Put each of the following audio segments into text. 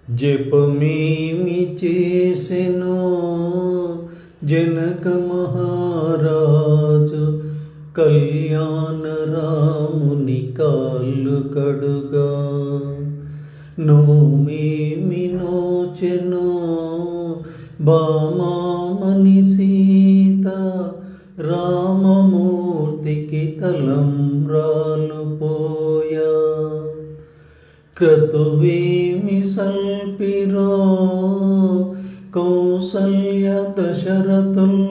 జపమేమి చేసెనో జనక మహారాజు, కళ్యాణ రాముని కాళ్ళు కడుగా. నోమేమి నోచెనో బామామణి సీత, రామమూర్తికి తలంబ్రాలు పోయా. క్రతువేమి సల్పిరో కౌసల్య దశరథుల్,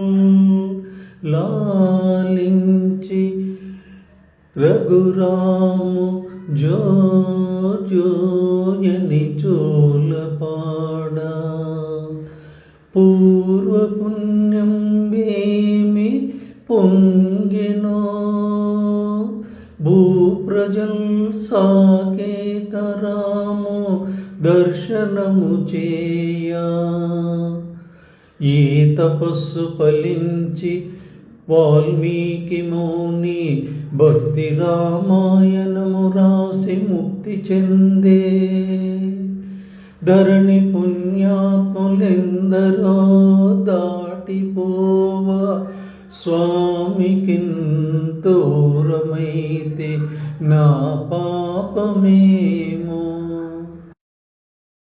లాలించి రఘురాము జో జోయని జోలపాడా. పూర్వపుణ్యం వేమి పొంగెనో భూప్రజల్ సాకేతరాము దర్శనము చేయా. ఈ తపస్సు ఫలించి వాల్మీకి మౌని భక్తి రామాయణము రాసి ముక్తి చెందే. ధరణి పుణ్యాత్ములెందరో దాటిపోవా, స్వామికింతూరమైతే నా పాపమేమో.